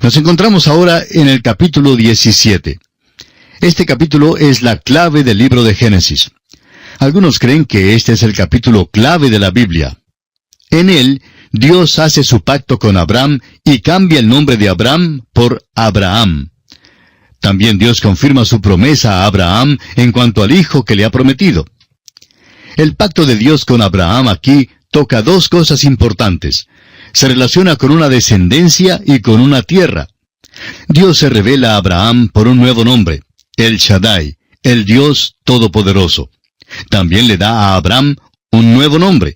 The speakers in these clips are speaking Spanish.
Nos encontramos ahora en el capítulo 17. Este capítulo es la clave del libro de Génesis. Algunos creen que este es el capítulo clave de la Biblia. En él, Dios hace su pacto con Abraham y cambia el nombre de Abraham por Abraham. También Dios confirma su promesa a Abraham en cuanto al hijo que le ha prometido. El pacto de Dios con Abraham aquí toca dos cosas importantes. Se relaciona con una descendencia y con una tierra. Dios se revela a Abraham por un nuevo nombre, El Shaddai, el Dios Todopoderoso. También le da a Abraham un nuevo nombre.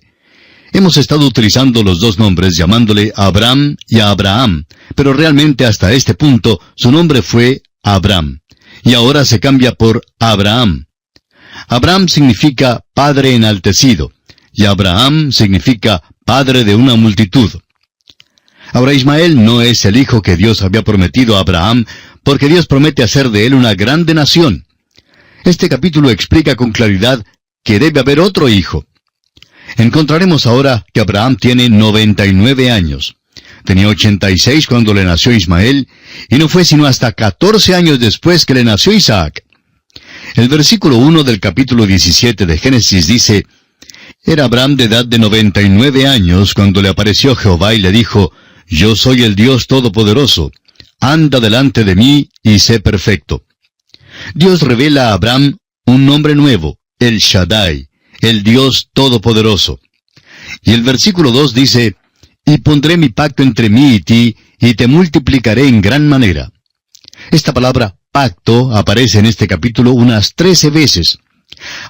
Hemos estado utilizando los dos nombres llamándole Abraham y Abraham, pero realmente hasta este punto su nombre fue Abram, y ahora se cambia por Abraham. Abraham significa padre enaltecido, y Abraham significa padre de una multitud. Ahora Ismael no es el hijo que Dios había prometido a Abraham, porque Dios promete hacer de él una grande nación. Este capítulo explica con claridad que debe haber otro hijo. Encontraremos ahora que Abraham tiene 99 años. Tenía 86 cuando le nació Ismael, y no fue sino hasta 14 años después que le nació Isaac. El versículo 1 del capítulo 17 de Génesis dice: Era Abraham de edad de 99 años cuando le apareció Jehová y le dijo: Yo soy el Dios Todopoderoso. Anda delante de mí y sé perfecto. Dios revela a Abraham un nombre nuevo, El Shaddai, el Dios Todopoderoso. Y el versículo 2 dice: Y pondré mi pacto entre mí y ti, y te multiplicaré en gran manera. Esta palabra pacto aparece en este capítulo unas 13 veces.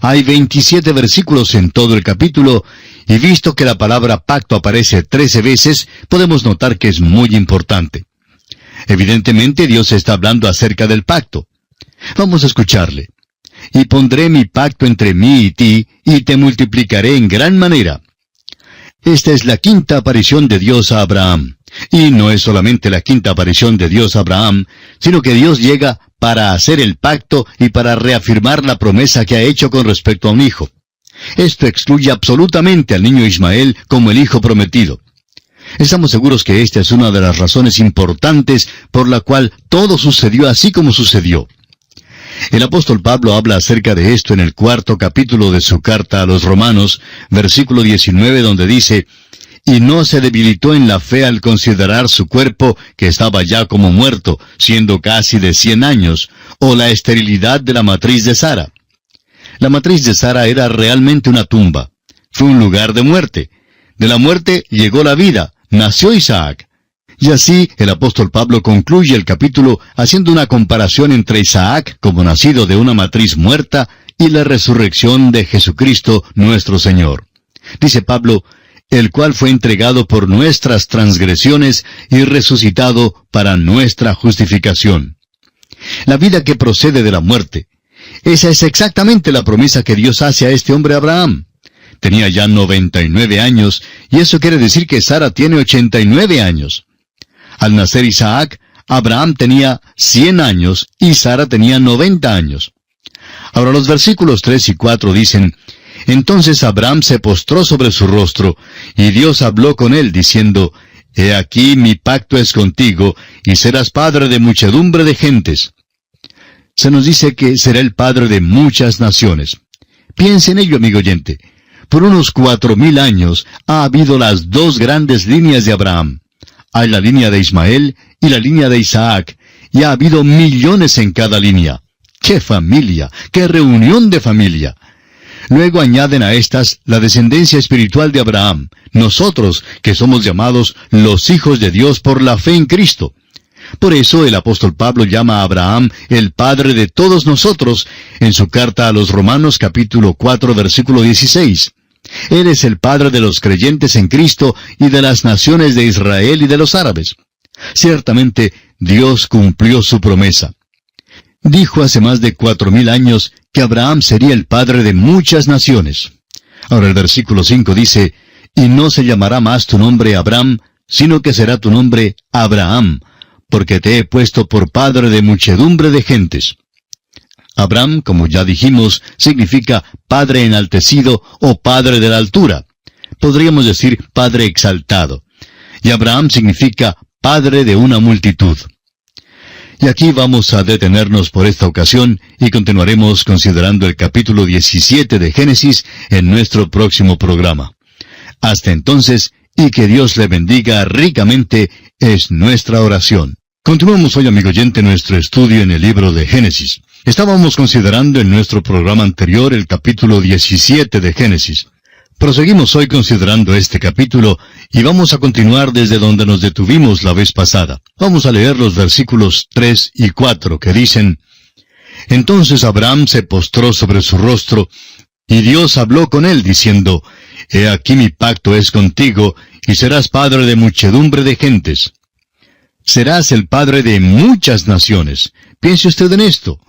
Hay 27 versículos en todo el capítulo, y visto que la palabra pacto aparece 13 veces, podemos notar que es muy importante. Evidentemente Dios está hablando acerca del pacto. Vamos a escucharle. Y pondré mi pacto entre mí y ti, y te multiplicaré en gran manera. Esta es la quinta aparición de Dios a Abraham. Y no es solamente la quinta aparición de Dios a Abraham, sino que Dios llega para hacer el pacto y para reafirmar la promesa que ha hecho con respecto a un hijo. Esto excluye absolutamente al niño Ismael como el hijo prometido. Estamos seguros que esta es una de las razones importantes por la cual todo sucedió así como sucedió. El apóstol Pablo habla acerca de esto en el 4º capítulo de su carta a los Romanos, versículo 19, donde dice: Y no se debilitó en la fe al considerar su cuerpo, que estaba ya como muerto, siendo casi de 100 años, o la esterilidad de la matriz de Sara. La matriz de Sara era realmente una tumba. Fue un lugar de muerte. De la muerte llegó la vida, nació Isaac. Y así el apóstol Pablo concluye el capítulo haciendo una comparación entre Isaac, como nacido de una matriz muerta, y la resurrección de Jesucristo nuestro Señor. Dice Pablo: el cual fue entregado por nuestras transgresiones y resucitado para nuestra justificación. La vida que procede de la muerte. Esa es exactamente la promesa que Dios hace a este hombre Abraham. Tenía ya 99 años, y eso quiere decir que Sara tiene 89 años. Al nacer Isaac, Abraham tenía 100 años y Sara tenía 90 años. Ahora los versículos 3 y 4 dicen: Entonces Abraham se postró sobre su rostro, y Dios habló con él, diciendo: He aquí mi pacto es contigo, y serás padre de muchedumbre de gentes. Se nos dice que será el padre de muchas naciones. Piense en ello, amigo oyente. Por unos 4000 años ha habido las dos grandes líneas de Abraham. Hay la línea de Ismael y la línea de Isaac, y ha habido millones en cada línea. ¡Qué familia! ¡Qué reunión de familia! Luego añaden a estas la descendencia espiritual de Abraham, nosotros que somos llamados los hijos de Dios por la fe en Cristo. Por eso el apóstol Pablo llama a Abraham el padre de todos nosotros en su carta a los Romanos capítulo 4 versículo 16. Él es el padre de los creyentes en Cristo y de las naciones de Israel y de los árabes. Ciertamente, Dios cumplió su promesa. Dijo hace más de 4000 años que Abraham sería el padre de muchas naciones. Ahora el versículo 5 dice: Y no se llamará más tu nombre Abraham, sino que será tu nombre Abraham, porque te he puesto por padre de muchedumbre de gentes. Abraham, como ya dijimos, significa padre enaltecido o padre de la altura. Podríamos decir padre exaltado. Y Abraham significa padre de una multitud. Y aquí vamos a detenernos por esta ocasión y continuaremos considerando el capítulo 17 de Génesis en nuestro próximo programa. Hasta entonces, y que Dios le bendiga ricamente, es nuestra oración. Continuamos hoy, amigo oyente, nuestro estudio en el libro de Génesis. Estábamos considerando en nuestro programa anterior el capítulo 17 de Génesis. Proseguimos hoy considerando este capítulo y vamos a continuar desde donde nos detuvimos la vez pasada. Vamos a leer los versículos 3 y 4 que dicen: Entonces Abraham se postró sobre su rostro, y Dios habló con él diciendo: He aquí mi pacto es contigo, y serás padre de muchedumbre de gentes. Serás el padre de muchas naciones. Piense usted en esto.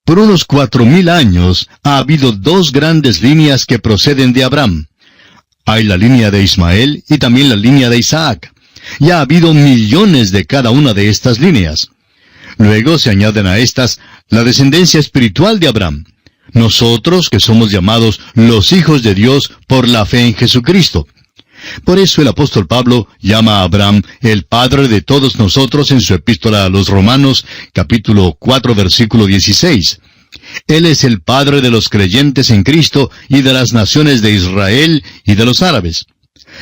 Por unos 4000 años ha habido dos grandes líneas que proceden de Abraham. Hay la línea de Ismael y también la línea de Isaac. Y ha habido millones de cada una de estas líneas. Luego se añaden a estas la descendencia espiritual de Abraham. Nosotros que somos llamados los hijos de Dios por la fe en Jesucristo. Por eso el apóstol Pablo llama a Abraham el padre de todos nosotros en su epístola a los Romanos, capítulo 4, versículo 16. Él es el padre de los creyentes en Cristo y de las naciones de Israel y de los árabes.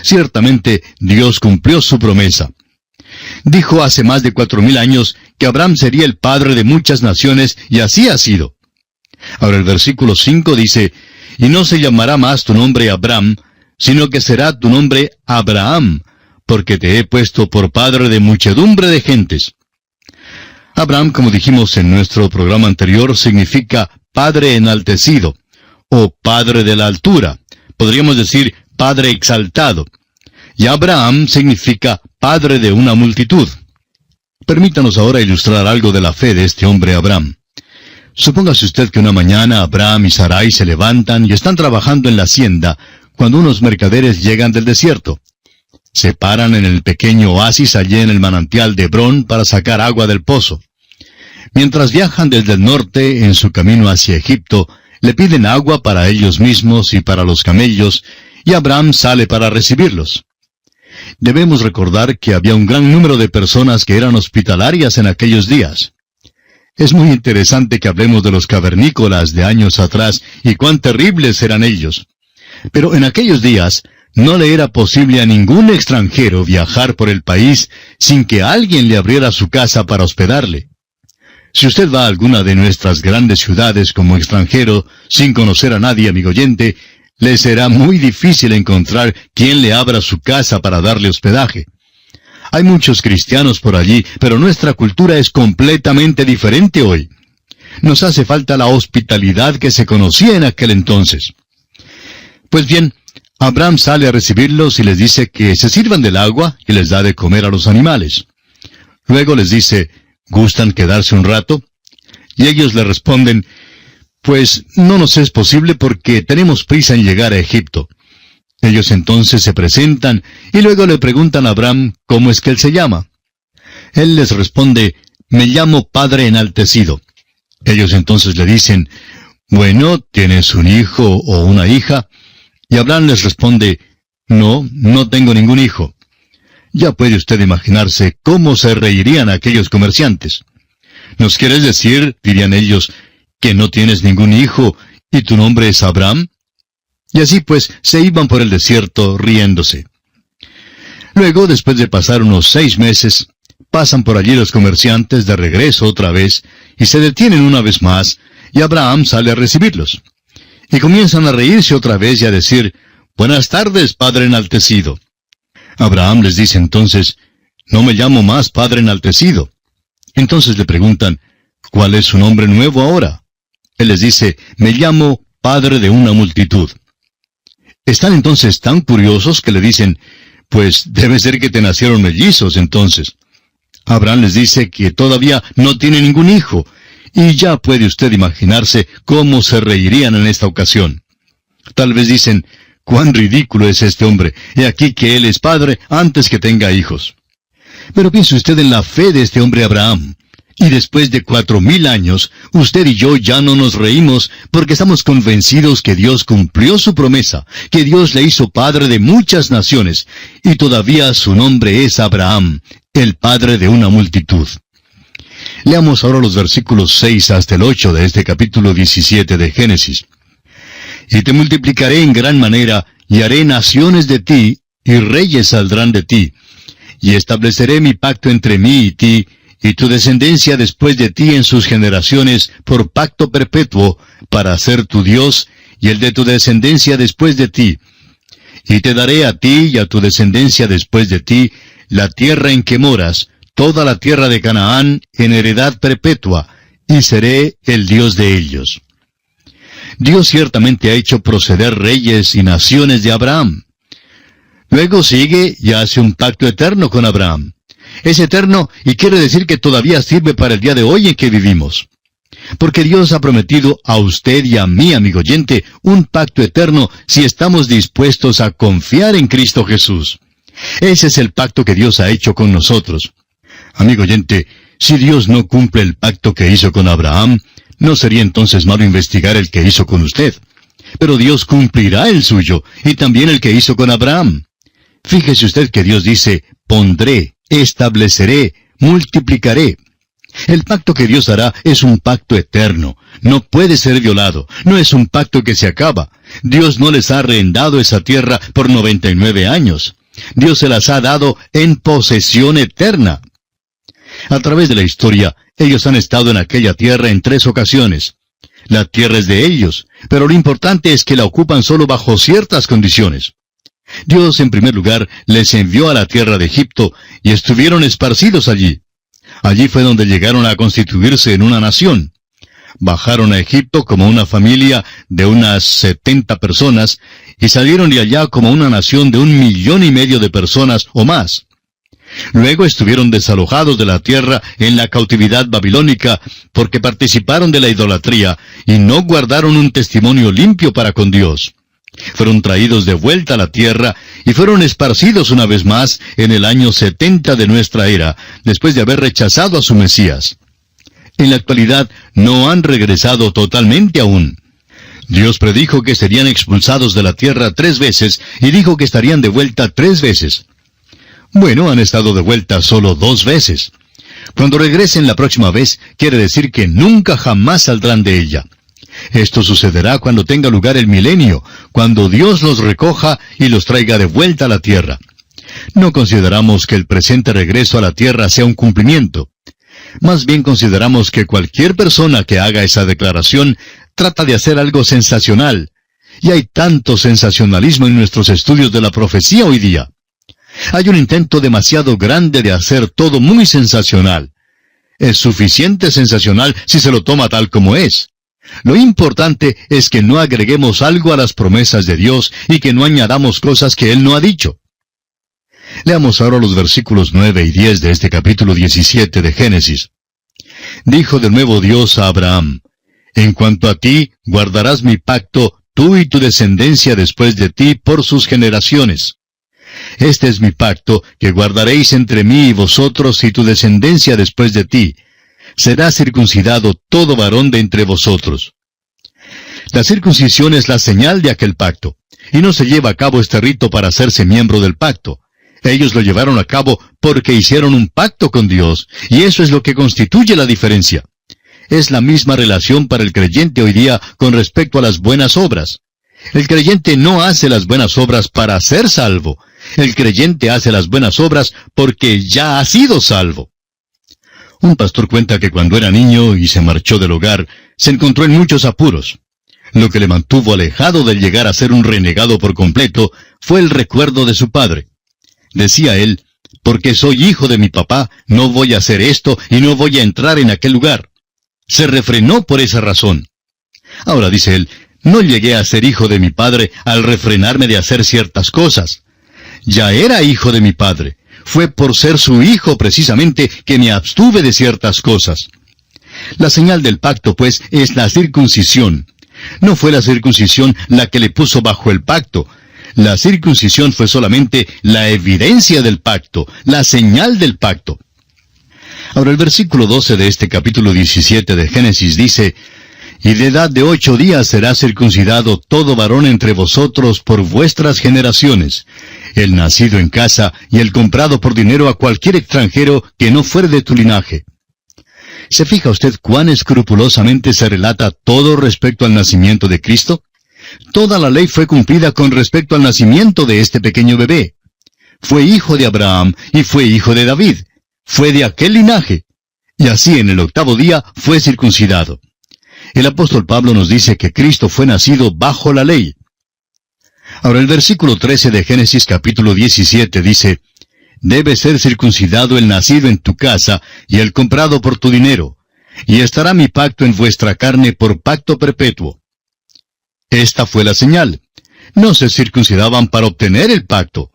Ciertamente, Dios cumplió su promesa. Dijo hace más de 4000 años que Abraham sería el padre de muchas naciones, y así ha sido. Ahora el versículo 5 dice: Y no se llamará más tu nombre Abraham, sino que será tu nombre Abraham, porque te he puesto por padre de muchedumbre de gentes. Abraham, como dijimos en nuestro programa anterior, significa padre enaltecido, o padre de la altura. Podríamos decir padre exaltado. Y Abraham significa padre de una multitud. Permítanos ahora ilustrar algo de la fe de este hombre Abraham. Supóngase usted que una mañana Abraham y Sarai se levantan y están trabajando en la hacienda, cuando unos mercaderes llegan del desierto. Se paran en el pequeño oasis allí en el manantial de Hebrón para sacar agua del pozo. Mientras viajan desde el norte en su camino hacia Egipto, le piden agua para ellos mismos y para los camellos, y Abraham sale para recibirlos. Debemos recordar que había un gran número de personas que eran hospitalarias en aquellos días. Es muy interesante que hablemos de los cavernícolas de años atrás y cuán terribles eran ellos. Pero en aquellos días no le era posible a ningún extranjero viajar por el país sin que alguien le abriera su casa para hospedarle. Si usted va a alguna de nuestras grandes ciudades como extranjero, sin conocer a nadie, amigo oyente, le será muy difícil encontrar quien le abra su casa para darle hospedaje. Hay muchos cristianos por allí, pero nuestra cultura es completamente diferente hoy. Nos hace falta la hospitalidad que se conocía en aquel entonces. Pues bien, Abraham sale a recibirlos y les dice que se sirvan del agua y les da de comer a los animales. Luego les dice: ¿gustan quedarse un rato? Y ellos le responden: pues no nos es posible porque tenemos prisa en llegar a Egipto. Ellos entonces se presentan y luego le preguntan a Abraham cómo es que él se llama. Él les responde: me llamo Padre Enaltecido. Ellos entonces le dicen: bueno, ¿tienes un hijo o una hija? Y Abraham les responde: no, no tengo ningún hijo. Ya puede usted imaginarse cómo se reirían aquellos comerciantes. ¿Nos quieres decir, dirían ellos, que no tienes ningún hijo y tu nombre es Abraham? Y así pues se iban por el desierto riéndose. Luego, después de pasar unos 6 meses, pasan por allí los comerciantes de regreso otra vez y se detienen una vez más, y Abraham sale a recibirlos. Y comienzan a reírse otra vez y a decir: buenas tardes, Padre Enaltecido. Abraham les dice entonces: no me llamo más Padre Enaltecido. Entonces le preguntan: ¿cuál es su nombre nuevo ahora? Él les dice: me llamo Padre de una multitud. Están entonces tan curiosos que le dicen: pues debe ser que te nacieron mellizos entonces. Abraham les dice que todavía no tiene ningún hijo, y ya puede usted imaginarse cómo se reirían en esta ocasión. Tal vez dicen: cuán ridículo es este hombre, he aquí que él es padre antes que tenga hijos. Pero piense usted en la fe de este hombre Abraham. Y después de 4000 años, usted y yo ya no nos reímos porque estamos convencidos que Dios cumplió su promesa, que Dios le hizo padre de muchas naciones, y todavía su nombre es Abraham, el padre de una multitud. Leamos ahora los versículos 6 hasta el 8 de este capítulo 17 de Génesis. Y te multiplicaré en gran manera, y haré naciones de ti, y reyes saldrán de ti. Y estableceré mi pacto entre mí y ti, y tu descendencia después de ti en sus generaciones, por pacto perpetuo, para ser tu Dios, y el de tu descendencia después de ti. Y te daré a ti y a tu descendencia después de ti, la tierra en que moras, toda la tierra de Canaán, en heredad perpetua, y seré el Dios de ellos. Dios ciertamente ha hecho proceder reyes y naciones de Abraham. Luego sigue y hace un pacto eterno con Abraham. Es eterno y quiere decir que todavía sirve para el día de hoy en que vivimos. Porque Dios ha prometido a usted y a mí, amigo oyente, un pacto eterno si estamos dispuestos a confiar en Cristo Jesús. Ese es el pacto que Dios ha hecho con nosotros. Amigo oyente, si Dios no cumple el pacto que hizo con Abraham, no sería entonces malo investigar el que hizo con usted. Pero Dios cumplirá el suyo, y también el que hizo con Abraham. Fíjese usted que Dios dice, pondré, estableceré, multiplicaré. El pacto que Dios hará es un pacto eterno. No puede ser violado. No es un pacto que se acaba. Dios no les ha arrendado esa tierra por 99 años. Dios se las ha dado en posesión eterna. A través de la historia, ellos han estado en aquella tierra en 3 ocasiones. La tierra es de ellos, pero lo importante es que la ocupan solo bajo ciertas condiciones. Dios, en primer lugar, les envió a la tierra de Egipto y estuvieron esparcidos allí. Allí fue donde llegaron a constituirse en una nación. Bajaron a Egipto como una familia de unas 70 personas y salieron de allá como una nación de 1,5 millones de personas o más. Luego estuvieron desalojados de la tierra en la cautividad babilónica porque participaron de la idolatría y no guardaron un testimonio limpio para con Dios. Fueron traídos de vuelta a la tierra y fueron esparcidos una vez más en el año 70 de nuestra era, después de haber rechazado a su Mesías. En la actualidad no han regresado totalmente aún. Dios predijo que serían expulsados de la tierra 3 veces y dijo que estarían de vuelta 3 veces. Bueno, han estado de vuelta solo 2 veces. Cuando regresen la próxima vez, quiere decir que nunca jamás saldrán de ella. Esto sucederá cuando tenga lugar el milenio, cuando Dios los recoja y los traiga de vuelta a la tierra. No consideramos que el presente regreso a la tierra sea un cumplimiento. Más bien consideramos que cualquier persona que haga esa declaración trata de hacer algo sensacional. Y hay tanto sensacionalismo en nuestros estudios de la profecía hoy día. Hay un intento demasiado grande de hacer todo muy sensacional. Es suficiente sensacional si se lo toma tal como es. Lo importante es que no agreguemos algo a las promesas de Dios y que no añadamos cosas que Él no ha dicho. Leamos ahora los versículos 9 y 10 de este capítulo 17 de Génesis. Dijo de nuevo Dios a Abraham, en cuanto a ti, guardarás mi pacto, tú y tu descendencia después de ti por sus generaciones. Este es mi pacto, que guardaréis entre mí y vosotros y tu descendencia después de ti. Será circuncidado todo varón de entre vosotros. La circuncisión es la señal de aquel pacto, y no se lleva a cabo este rito para hacerse miembro del pacto. Ellos lo llevaron a cabo porque hicieron un pacto con Dios, y eso es lo que constituye la diferencia. Es la misma relación para el creyente hoy día con respecto a las buenas obras. El creyente no hace las buenas obras para ser salvo. El creyente hace las buenas obras porque ya ha sido salvo. Un pastor cuenta que cuando era niño y se marchó del hogar, se encontró en muchos apuros. Lo que le mantuvo alejado de llegar a ser un renegado por completo fue el recuerdo de su padre. Decía él, porque soy hijo de mi papá, no voy a hacer esto y no voy a entrar en aquel lugar. Se refrenó por esa razón. Ahora, dice él, no llegué a ser hijo de mi padre al refrenarme de hacer ciertas cosas. Ya era hijo de mi padre. Fue por ser su hijo precisamente que me abstuve de ciertas cosas. La señal del pacto, pues, es la circuncisión. No fue la circuncisión la que le puso bajo el pacto. La circuncisión fue solamente la evidencia del pacto, la señal del pacto. Ahora el versículo 12 de este capítulo 17 de Génesis dice, y de edad de 8 días será circuncidado todo varón entre vosotros por vuestras generaciones. el nacido en casa y el comprado por dinero a cualquier extranjero que no fuere de tu linaje. ¿Se fija usted cuán escrupulosamente se relata todo respecto al nacimiento de Cristo? Toda la ley fue cumplida con respecto al nacimiento de este pequeño bebé. Fue hijo de Abraham y fue hijo de David. Fue de aquel linaje. Y así en el 8º día fue circuncidado. El apóstol Pablo nos dice que Cristo fue nacido bajo la ley. Ahora el versículo 13 de Génesis capítulo 17 dice, «Debe ser circuncidado el nacido en tu casa y el comprado por tu dinero, y estará mi pacto en vuestra carne por pacto perpetuo». Esta fue la señal. No se circuncidaban para obtener el pacto.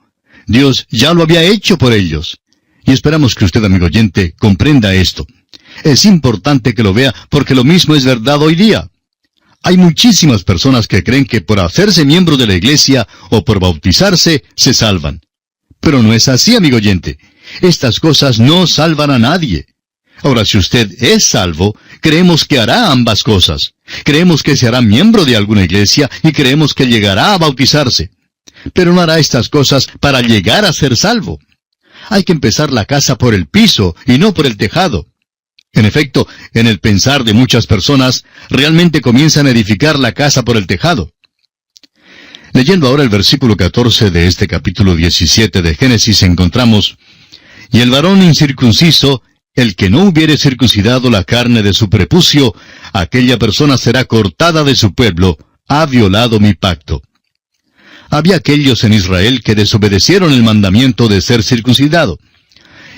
Dios ya lo había hecho por ellos. Y esperamos que usted, amigo oyente, comprenda esto. Es importante que lo vea porque lo mismo es verdad hoy día. Hay muchísimas personas que creen que por hacerse miembros de la iglesia o por bautizarse se salvan. Pero no es así, amigo oyente. Estas cosas no salvan a nadie. Ahora, si usted es salvo, creemos que hará ambas cosas. Creemos que se hará miembro de alguna iglesia y creemos que llegará a bautizarse. Pero no hará estas cosas para llegar a ser salvo. Hay que empezar la casa por el piso y no por el tejado. En efecto, en el pensar de muchas personas, realmente comienzan a edificar la casa por el tejado. Leyendo ahora el versículo 14 de este capítulo 17 de Génesis encontramos, «Y el varón incircunciso, el que no hubiere circuncidado la carne de su prepucio, aquella persona será cortada de su pueblo, ha violado mi pacto». Había aquellos en Israel que desobedecieron el mandamiento de ser circuncidado.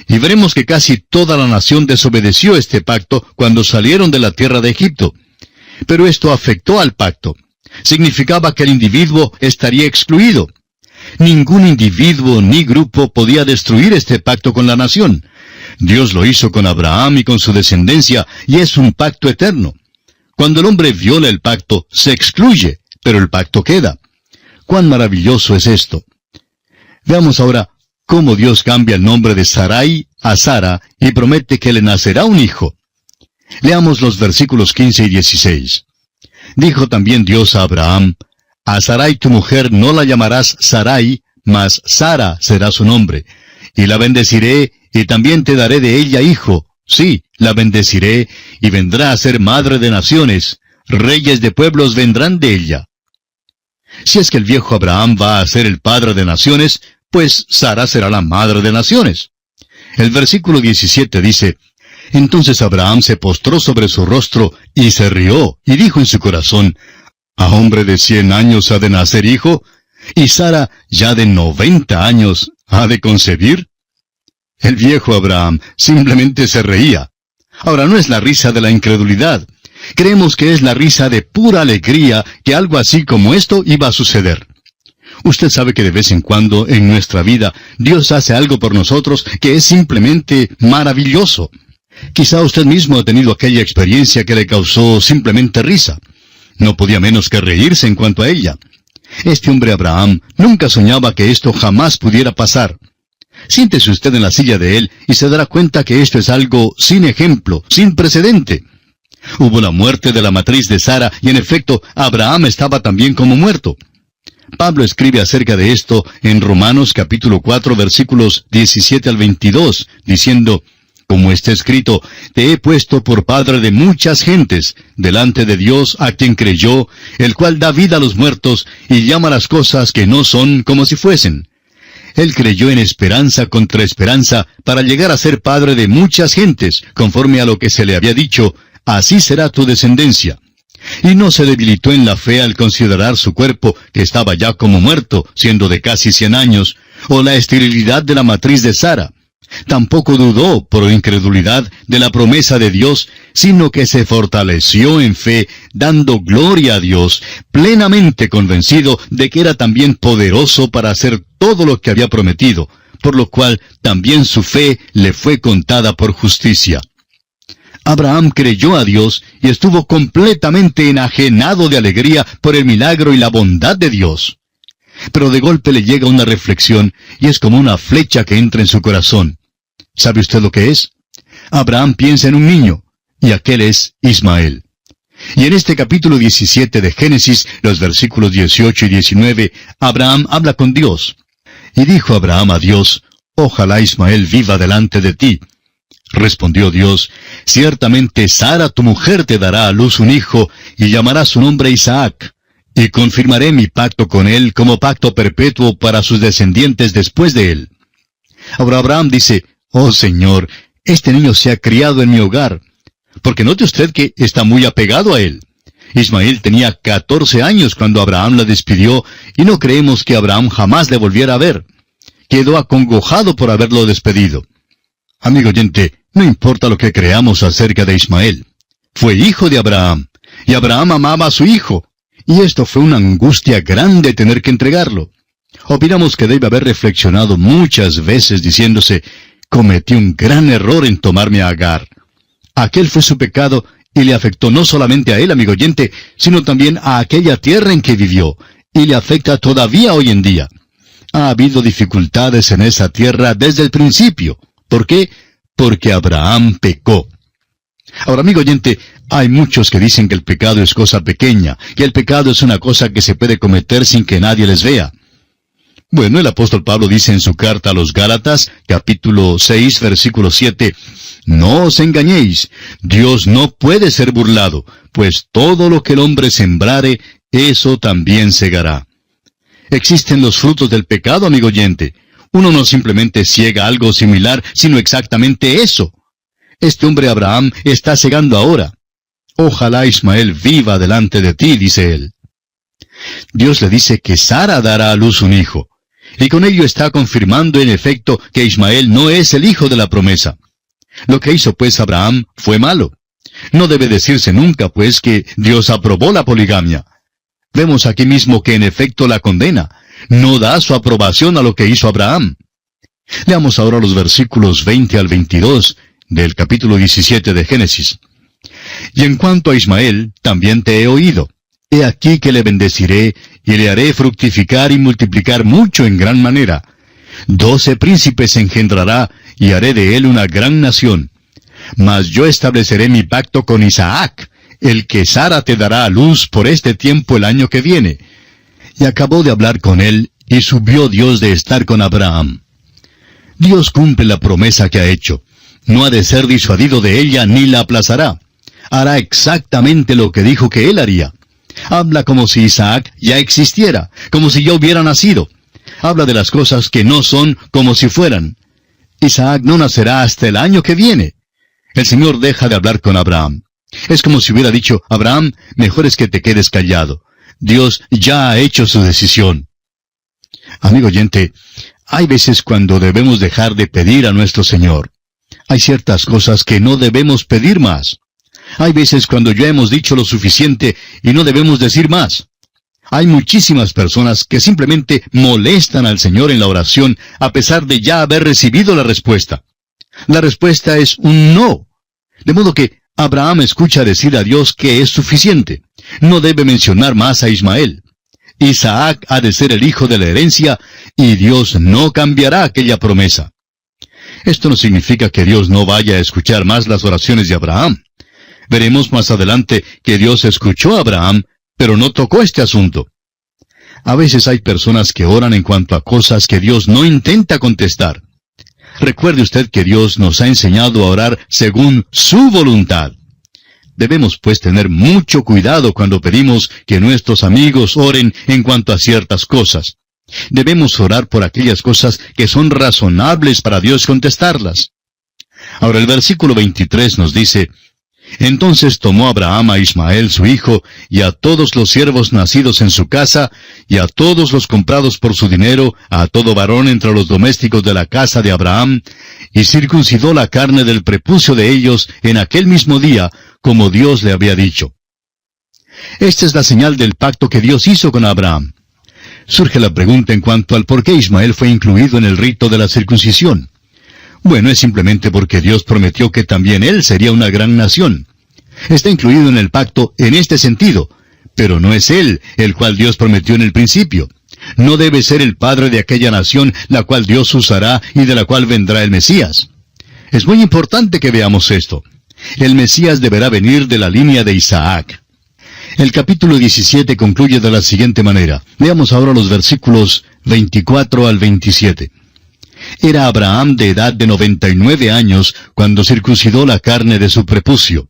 Y veremos que casi toda la nación desobedeció este pacto cuando salieron de la tierra de Egipto. Pero esto afectó al pacto. Significaba que el individuo estaría excluido. Ningún individuo ni grupo podía destruir este pacto con la nación. Dios lo hizo con Abraham y con su descendencia, y es un pacto eterno. Cuando el hombre viola el pacto, se excluye, pero el pacto queda. ¡Cuán maravilloso es esto! Veamos ahora cómo Dios cambia el nombre de Sarai a Sara y promete que le nacerá un hijo. Leamos los versículos 15 y 16. Dijo también Dios a Abraham, «A Sarai tu mujer no la llamarás Sarai, mas Sara será su nombre, y la bendeciré, y también te daré de ella hijo. Sí, la bendeciré, y vendrá a ser madre de naciones, reyes de pueblos vendrán de ella». Si es que el viejo Abraham va a ser el padre de naciones, pues Sara será la madre de naciones. El versículo 17 dice, «Entonces Abraham se postró sobre su rostro y se rió, y dijo en su corazón, ¿a hombre de 100 años ha de nacer hijo? ¿Y Sara, ya de 90 años, ha de concebir?» El viejo Abraham simplemente se reía. Ahora, no es la risa de la incredulidad. Creemos que es la risa de pura alegría que algo así como esto iba a suceder. Usted sabe que de vez en cuando en nuestra vida Dios hace algo por nosotros que es simplemente maravilloso. Quizá usted mismo ha tenido aquella experiencia que le causó simplemente risa. No podía menos que reírse en cuanto a ella. Este hombre Abraham nunca soñaba que esto jamás pudiera pasar. Siéntese usted en la silla de él y se dará cuenta que esto es algo sin ejemplo, sin precedente. Hubo la muerte de la matriz de Sara y en efecto Abraham estaba también como muerto. Pablo escribe acerca de esto en Romanos capítulo 4 versículos 17 al 22, diciendo, «Como está escrito, te he puesto por padre de muchas gentes, delante de Dios a quien creyó, el cual da vida a los muertos y llama las cosas que no son como si fuesen». Él creyó en esperanza contra esperanza para llegar a ser padre de muchas gentes, conforme a lo que se le había dicho, «Así será tu descendencia». Y no se debilitó en la fe al considerar su cuerpo, que estaba ya como muerto, siendo de casi 100 años, o la esterilidad de la matriz de Sara. Tampoco dudó, por incredulidad, de la promesa de Dios, sino que se fortaleció en fe, dando gloria a Dios, plenamente convencido de que era también poderoso para hacer todo lo que había prometido, por lo cual también su fe le fue contada por justicia. Abraham creyó a Dios y estuvo completamente enajenado de alegría por el milagro y la bondad de Dios. Pero de golpe le llega una reflexión y es como una flecha que entra en su corazón. ¿Sabe usted lo que es? Abraham piensa en un niño, y aquel es Ismael. Y en este capítulo 17 de Génesis, los versículos 18 y 19, Abraham habla con Dios. Y dijo Abraham a Dios, ojalá Ismael viva delante de ti. Respondió Dios, ciertamente Sara tu mujer te dará a luz un hijo, y llamará su nombre Isaac. Y confirmaré mi pacto con él como pacto perpetuo para sus descendientes después de él. Ahora Abraham dice, oh Señor, este niño se ha criado en mi hogar. Porque note usted que está muy apegado a él. Ismael tenía 14 años cuando Abraham la despidió, y no creemos que Abraham jamás le volviera a ver. Quedó acongojado por haberlo despedido. Amigo oyente, no importa lo que creamos acerca de Ismael. Fue hijo de Abraham, y Abraham amaba a su hijo. Y esto fue una angustia grande tener que entregarlo. Opinamos que debe haber reflexionado muchas veces diciéndose, cometí un gran error en tomarme a Agar. Aquel fue su pecado y le afectó no solamente a él, amigo oyente, sino también a aquella tierra en que vivió, y le afecta todavía hoy en día. Ha habido dificultades en esa tierra desde el principio. ¿Por qué? Porque Abraham pecó. Ahora, amigo oyente, hay muchos que dicen que el pecado es cosa pequeña, que el pecado es una cosa que se puede cometer sin que nadie les vea. Bueno, el apóstol Pablo dice en su carta a los Gálatas, capítulo 6, versículo 7, no os engañéis, Dios no puede ser burlado, pues todo lo que el hombre sembrare, eso también segará. Existen los frutos del pecado, amigo oyente. Uno no simplemente ciega algo similar, sino exactamente eso. Este hombre Abraham está cegando ahora. Ojalá Ismael viva delante de ti, dice él. Dios le dice que Sara dará a luz un hijo. Y con ello está confirmando en efecto que Ismael no es el hijo de la promesa. Lo que hizo pues Abraham fue malo. No debe decirse nunca pues que Dios aprobó la poligamia. Vemos aquí mismo que en efecto la condena. No da su aprobación a lo que hizo Abraham. Leamos ahora los versículos 20 al 22 del capítulo 17 de Génesis. Y en cuanto a Ismael, también te he oído. He aquí que le bendeciré, y le haré fructificar y multiplicar mucho en gran manera. 12 príncipes engendrará, y haré de él una gran nación. Mas yo estableceré mi pacto con Isaac, el que Sara te dará a luz por este tiempo el año que viene. Y acabó de hablar con él, y subió Dios de estar con Abraham. Dios cumple la promesa que ha hecho. No ha de ser disuadido de ella, ni la aplazará. Hará exactamente lo que dijo que él haría. Habla como si Isaac ya existiera, como si ya hubiera nacido. Habla de las cosas que no son como si fueran. Isaac no nacerá hasta el año que viene. El Señor deja de hablar con Abraham. Es como si hubiera dicho, Abraham, mejor es que te quedes callado. Dios ya ha hecho su decisión. Amigo oyente, hay veces cuando debemos dejar de pedir a nuestro Señor. Hay ciertas cosas que no debemos pedir más. Hay veces cuando ya hemos dicho lo suficiente y no debemos decir más. Hay muchísimas personas que simplemente molestan al Señor en la oración a pesar de ya haber recibido la respuesta. La respuesta es un no. De modo que Abraham escucha decir a Dios que es suficiente. No debe mencionar más a Ismael. Isaac ha de ser el hijo de la herencia y Dios no cambiará aquella promesa. Esto no significa que Dios no vaya a escuchar más las oraciones de Abraham. Veremos más adelante que Dios escuchó a Abraham, pero no tocó este asunto. A veces hay personas que oran en cuanto a cosas que Dios no intenta contestar. Recuerde usted que Dios nos ha enseñado a orar según su voluntad. Debemos pues tener mucho cuidado cuando pedimos que nuestros amigos oren en cuanto a ciertas cosas. Debemos orar por aquellas cosas que son razonables para Dios contestarlas. Ahora el versículo 23 nos dice, entonces tomó Abraham a Ismael su hijo, y a todos los siervos nacidos en su casa, y a todos los comprados por su dinero, a todo varón entre los domésticos de la casa de Abraham, y circuncidó la carne del prepucio de ellos en aquel mismo día, como Dios le había dicho. Esta es la señal del pacto que Dios hizo con Abraham. Surge la pregunta en cuanto al por qué Ismael fue incluido en el rito de la circuncisión. Bueno, es simplemente porque Dios prometió que también él sería una gran nación. Está incluido en el pacto en este sentido, pero no es él el cual Dios prometió en el principio. No debe ser el padre de aquella nación la cual Dios usará y de la cual vendrá el Mesías. Es muy importante que veamos esto. El Mesías deberá venir de la línea de Isaac. El capítulo 17 concluye de la siguiente manera. Veamos ahora los versículos 24 al 27. Era Abraham de edad de 99 años cuando circuncidó la carne de su prepucio.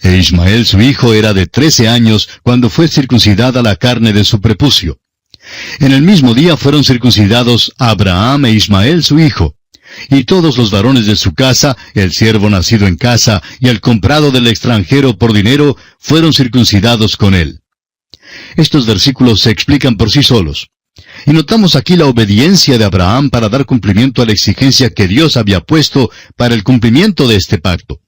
E Ismael su hijo era de 13 años cuando fue circuncidada la carne de su prepucio. En el mismo día fueron circuncidados Abraham e Ismael su hijo. Y todos los varones de su casa, el siervo nacido en casa y el comprado del extranjero por dinero, fueron circuncidados con él. Estos versículos se explican por sí solos. Y notamos aquí la obediencia de Abraham para dar cumplimiento a la exigencia que Dios había puesto para el cumplimiento de este pacto.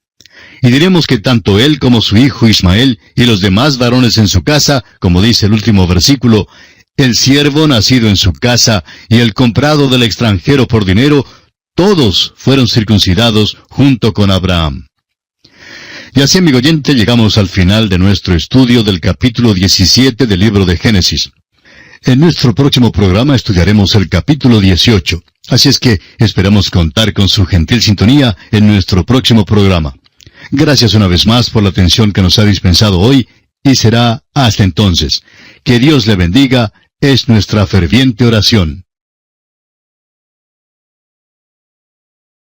Y diremos que tanto él como su hijo Ismael y los demás varones en su casa, como dice el último versículo, el siervo nacido en su casa y el comprado del extranjero por dinero, todos fueron circuncidados junto con Abraham. Y así, amigo oyente, llegamos al final de nuestro estudio del capítulo 17 del libro de Génesis. En nuestro próximo programa estudiaremos el capítulo 18. Así es que esperamos contar con su gentil sintonía en nuestro próximo programa. Gracias una vez más por la atención que nos ha dispensado hoy, y será hasta entonces. Que Dios le bendiga, es nuestra ferviente oración.